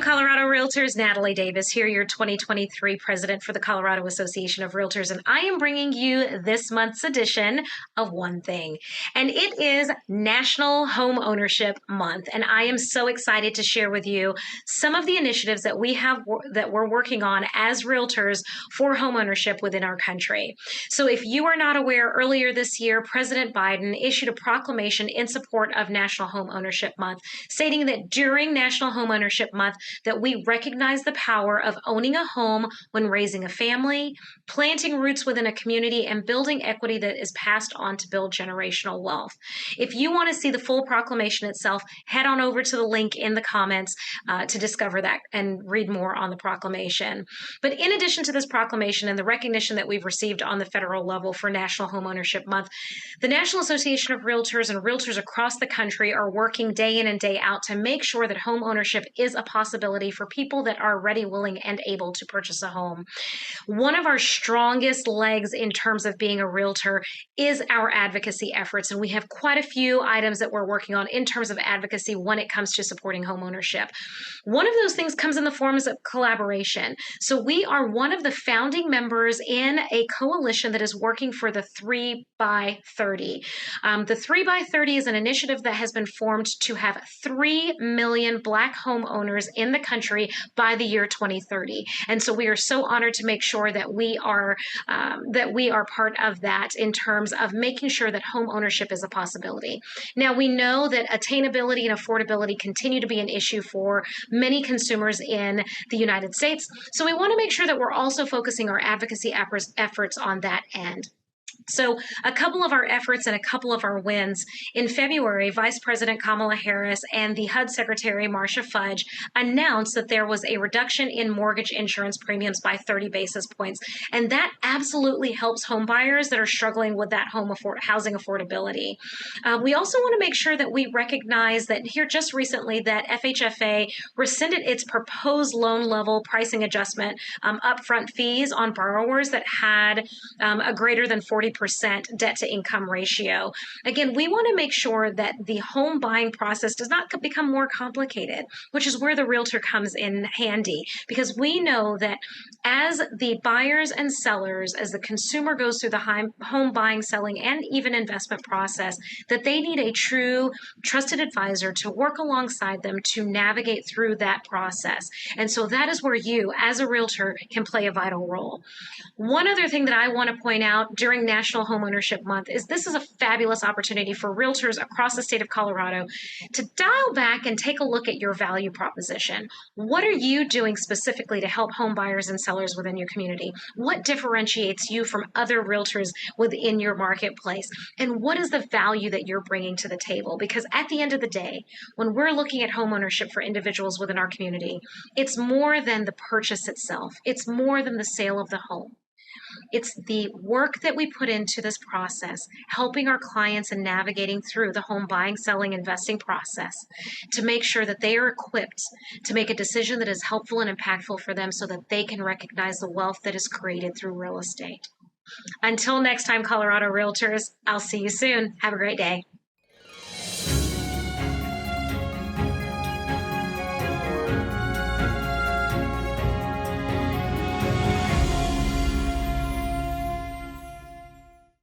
Colorado Realtors. Natalie Davis here, your 2023 president for the Colorado Association of Realtors, and I am bringing you this month's edition of One Thing, and it is National Homeownership Month, and I am so excited to share with you some of the initiatives that we're working on as realtors for homeownership within our country. So if you are not aware, earlier this year, President Biden issued a proclamation in support of National Homeownership Month, stating that during National Homeownership Month, that we recognize the power of owning a home when raising a family, planting roots within a community, and building equity that is passed on to build generational wealth. If you want to see the full proclamation itself, head on over to the link in the comments to discover that and read more on the proclamation. But in addition to this proclamation and the recognition that we've received on the federal level for National Homeownership Month, the National Association of Realtors and realtors across the country are working day in and day out to make sure that home ownership is a possibility for people that are ready, willing, and able to purchase a home. One of our strongest legs in terms of being a realtor is our advocacy efforts, and we have quite a few items that we're working on in terms of advocacy when it comes to supporting home ownership. One of those things comes in the forms of collaboration. So we are one of the founding members in a coalition that is working for the 3 by 30. The 3 by 30 is an initiative that has been formed to have 3 million Black homeowners in the country by the year 2030. And so we are so honored to make sure that we are part of that in terms of making sure that home ownership is a possibility. Now, we know that attainability and affordability continue to be an issue for many consumers in the United States. So we want to make sure that we're also focusing our advocacy efforts on that end. So a couple of our efforts and a couple of our wins. In February, Vice President Kamala Harris and the HUD Secretary Marcia Fudge announced that there was a reduction in mortgage insurance premiums by 30 basis points. And that absolutely helps home buyers that are struggling with that housing affordability. We also want to make sure that we recognize that here just recently that FHFA rescinded its proposed loan level pricing adjustment upfront fees on borrowers that had a greater than 40% debt to income ratio. Again, we want to make sure that the home buying process does not become more complicated, which is where the realtor comes in handy, because we know that as the buyers and sellers, as the consumer goes through the home buying, selling, and even investment process, that they need a true trusted advisor to work alongside them to navigate through that process. And so that is where you, as a realtor, can play a vital role. One other thing that I want to point out during National Homeownership Month is this is a fabulous opportunity for realtors across the state of Colorado to dial back and take a look at your value proposition. What are you doing specifically to help home buyers and sellers within your community? What differentiates you from other realtors within your marketplace? And what is the value that you're bringing to the table? Because at the end of the day, when we're looking at homeownership for individuals within our community, it's more than the purchase itself. It's more than the sale of the home. It's the work that we put into this process, helping our clients and navigating through the home buying, selling, investing process to make sure that they are equipped to make a decision that is helpful and impactful for them so that they can recognize the wealth that is created through real estate. Until next time, Colorado Realtors, I'll see you soon. Have a great day.